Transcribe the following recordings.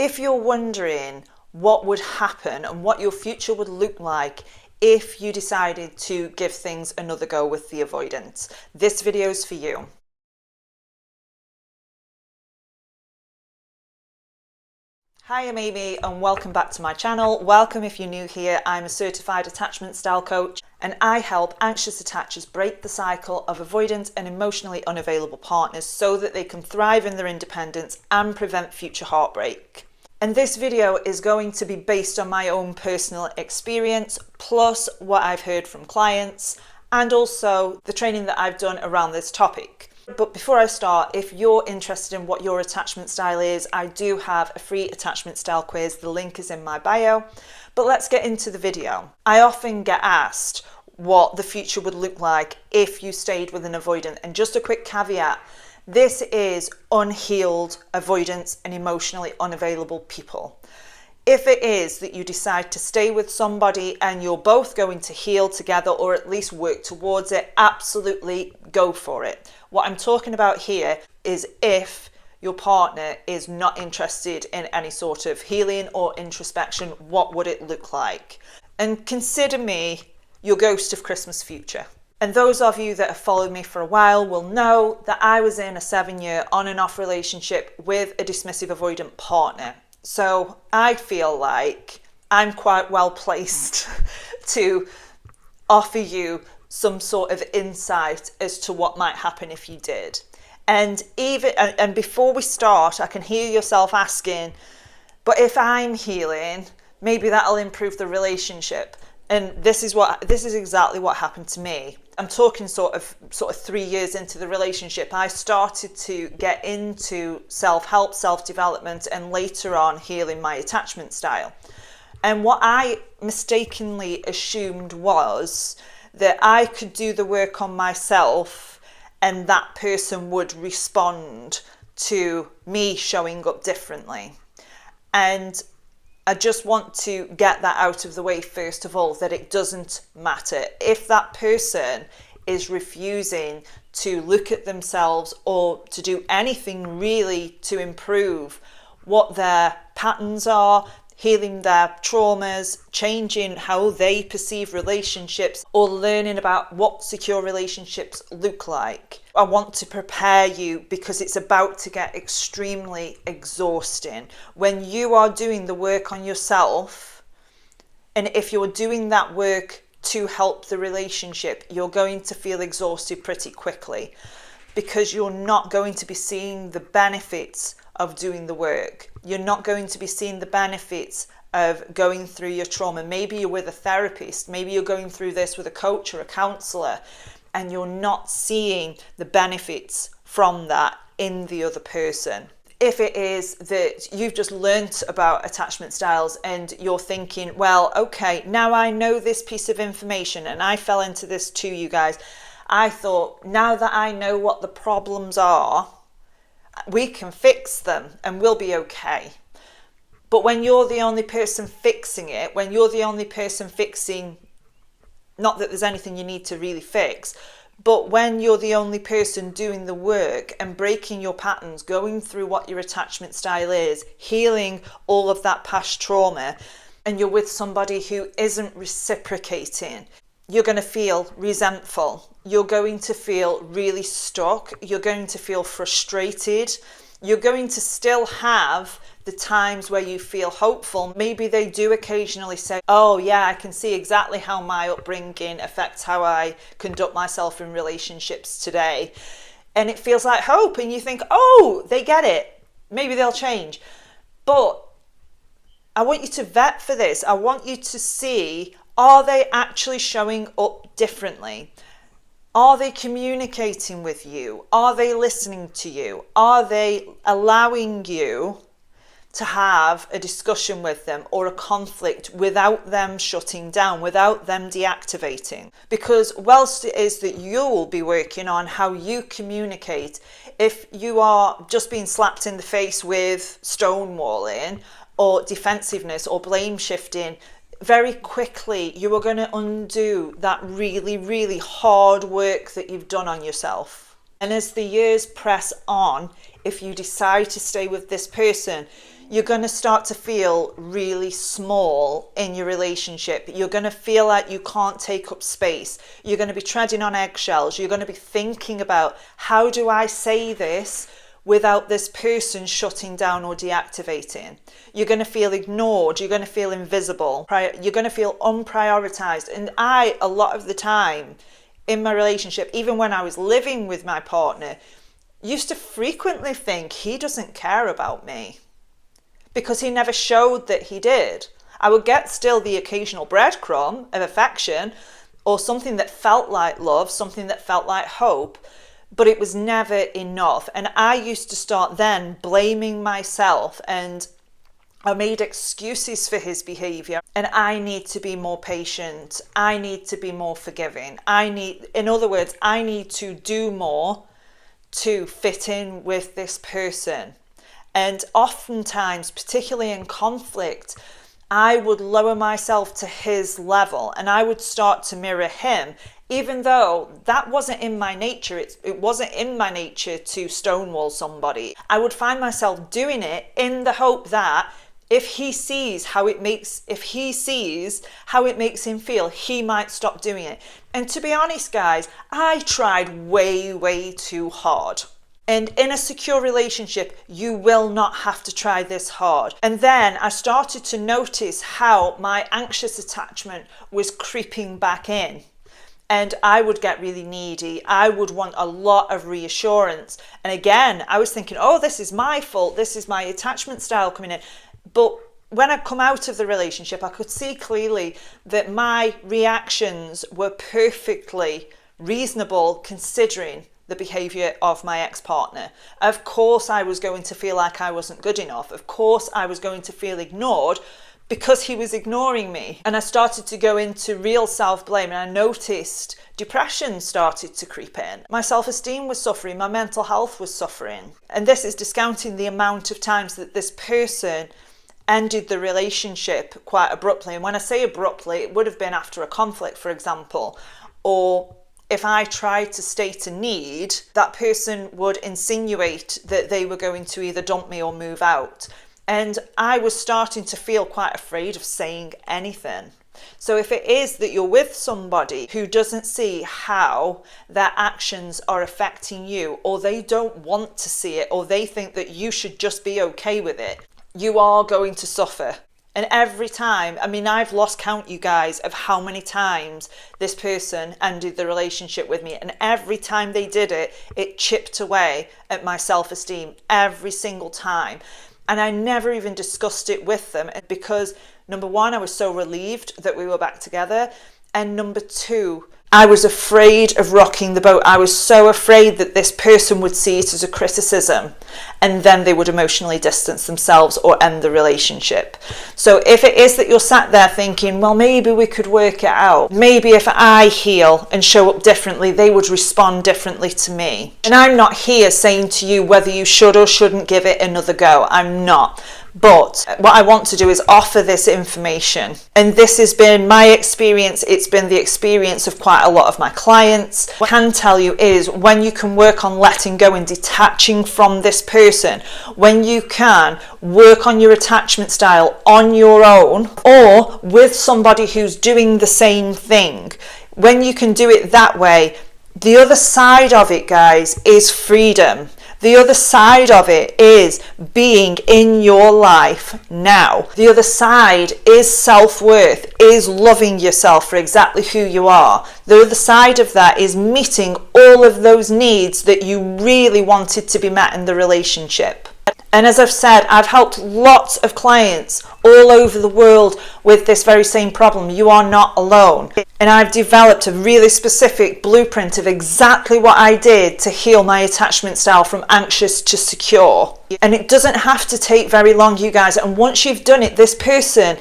If you're wondering what would happen and what your future would look like if you decided to give things another go with the avoidance, this video is for you. Hi, I'm Amy and welcome back to my channel. Welcome if you're new here. I'm a certified attachment style coach and I help anxious attachers break the cycle of avoidant and emotionally unavailable partners so that they can thrive in their independence and prevent future heartbreak. And this video is going to be based on my own personal experience, plus what I've heard from clients and also the training that I've done around this topic. But before I start, if you're interested in what your attachment style is, I do have a free attachment style quiz. The link is in my bio. But let's get into the video. I often get asked what the future would look like if you stayed with an avoidant. And just a quick caveat, this is unhealed avoidance and emotionally unavailable people. If it is that you decide to stay with somebody and you're both going to heal together or at least work towards it, absolutely go for it. What I'm talking about here is if your partner is not interested in any sort of healing or introspection, what would it look like? And consider me your ghost of Christmas future. And those of you that have followed me for a while will know that I was in a 7-year on and off relationship with a dismissive avoidant partner. So I feel like I'm quite well placed to offer you some sort of insight as to what might happen if you did. And before we start, I can hear yourself asking, but if I'm healing, maybe that'll improve the relationship. And this is exactly what happened to me. I'm talking sort of 3 years into the relationship, I started to get into self-help, self-development, and later on healing my attachment style. And what I mistakenly assumed was that I could do the work on myself and that person would respond to me showing up differently. And I just want to get that out of the way first of all, that it doesn't matter. If that person is refusing to look at themselves or to do anything really to improve what their patterns are, healing their traumas, changing how they perceive relationships, or learning about what secure relationships look like, I want to prepare you because it's about to get extremely exhausting. When you are doing the work on yourself, and if you're doing that work to help the relationship, you're going to feel exhausted pretty quickly because you're not going to be seeing the benefits of doing the work. You're not going to be seeing the benefits of going through your trauma. Maybe you're with a therapist, maybe you're going through this with a coach or a counselor, and you're not seeing the benefits from that in the other person. If it is that you've just learnt about attachment styles and you're thinking, well, okay, now I know this piece of information, and I fell into this too, you guys. I thought, now that I know what the problems are, we can fix them and we'll be okay. But when you're the only person fixing it, when you're the only person fixing, not that there's anything you need to really fix, but when you're the only person doing the work and breaking your patterns, going through what your attachment style is, healing all of that past trauma, and you're with somebody who isn't reciprocating, you're going to feel resentful. You're going to feel really stuck. You're going to feel frustrated. You're going to still have the times where you feel hopeful. Maybe they do occasionally say, oh yeah, I can see exactly how my upbringing affects how I conduct myself in relationships today. And it feels like hope. And you think, oh, they get it. Maybe they'll change. But I want you to vet for this. I want you to see, are they actually showing up differently? Are they communicating with you? Are they listening to you? Are they allowing you to have a discussion with them or a conflict without them shutting down, without them deactivating? Because whilst it is that you will be working on how you communicate, if you are just being slapped in the face with stonewalling or defensiveness or blame shifting, very quickly you are going to undo that really, really hard work that you've done on yourself. And as the years press on, if you decide to stay with this person, You're going to start to feel really small in your relationship. You're going to feel like you can't take up space. You're going to be treading on eggshells. You're going to be thinking about, how do I say this without this person shutting down or deactivating? You're going to feel ignored. You're going to feel invisible. You're going to feel unprioritized. And a lot of the time in my relationship, even when I was living with my partner, used to frequently think he doesn't care about me, because he never showed that he did. I would get still the occasional breadcrumb of affection or something that felt like love, something that felt like hope, but it was never enough. And I used to start then blaming myself, and I made excuses for his behavior. And I need to be more patient. I need to be more forgiving. In other words, I need to do more to fit in with this person. And oftentimes, particularly in conflict, I would lower myself to his level and I would start to mirror him, even though that wasn't in my nature. It wasn't in my nature to stonewall somebody. I would find myself doing it in the hope that if he sees how it makes him feel, he might stop doing it. And to be honest, guys, I tried way too hard. And in a secure relationship, you will not have to try this hard. And then I started to notice how my anxious attachment was creeping back in. And I would get really needy. I would want a lot of reassurance. And again, I was thinking, oh, this is my fault. This is my attachment style coming in. But when I come out of the relationship, I could see clearly that my reactions were perfectly reasonable considering the behavior of my ex-partner. Of course, I was going to feel like I wasn't good enough. Of course, I was going to feel ignored because he was ignoring me. And I started to go into real self-blame, and I noticed depression started to creep in. My self-esteem was suffering. My mental health was suffering. And this is discounting the amount of times that this person ended the relationship quite abruptly. And when I say abruptly, it would have been after a conflict, for example, or if I tried to state a need, that person would insinuate that they were going to either dump me or move out. And I was starting to feel quite afraid of saying anything. So if it is that you're with somebody who doesn't see how their actions are affecting you, or they don't want to see it, or they think that you should just be okay with it, you are going to suffer. And every time, I mean, I've lost count, you guys, of how many times this person ended the relationship with me. And every time they did it, it chipped away at my self-esteem every single time. And I never even discussed it with them because, number one, I was so relieved that we were back together. And number two, I was afraid of rocking the boat. I was so afraid that this person would see it as a criticism and then they would emotionally distance themselves or end the relationship. So if it is that you're sat there thinking, well, maybe we could work it out. Maybe if I heal and show up differently, they would respond differently to me. And I'm not here saying to you whether you should or shouldn't give it another go. I'm not. But what I want to do is offer this information. And this has been my experience. It's been the experience of quite a lot of my clients. What I can tell you is when you can work on letting go and detaching from this person, when you can work on your attachment style on your own or with somebody who's doing the same thing, when you can do it that way, the other side of it, guys, is freedom. The other side of it is being in your life now. The other side is self-worth, is loving yourself for exactly who you are. The other side of that is meeting all of those needs that you really wanted to be met in the relationship. And as I've said, I've helped lots of clients all over the world with this very same problem. You are not alone. And I've developed a really specific blueprint of exactly what I did to heal my attachment style from anxious to secure. And it doesn't have to take very long, you guys. And once you've done it, this person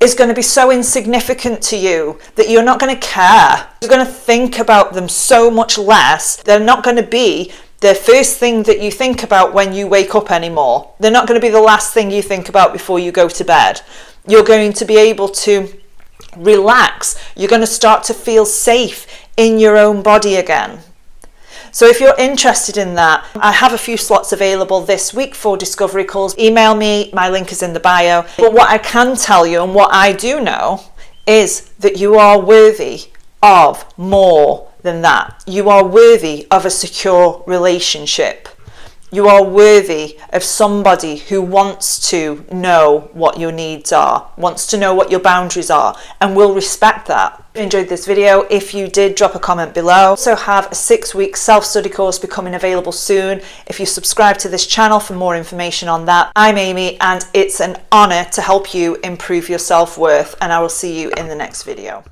is going to be so insignificant to you that you're not going to care. You're going to think about them so much less. They're not going to be the first thing that you think about when you wake up anymore. They're not going to be the last thing you think about before you go to bed. You're going to be able to relax. You're going to start to feel safe in your own body again. So if you're interested in that, I have a few slots available this week for discovery calls. Email me, my link is in the bio. But what I can tell you, and what I do know, is that you are worthy of more than that. You are worthy of a secure relationship. You are worthy of somebody who wants to know what your needs are, wants to know what your boundaries are, and will respect that. If you enjoyed this video, if you did, drop a comment below. I also have a 6-week self-study course becoming available soon. If you subscribe to this channel for more information on that. I'm Amy, and it's an honor to help you improve your self-worth, and I will see you in the next video.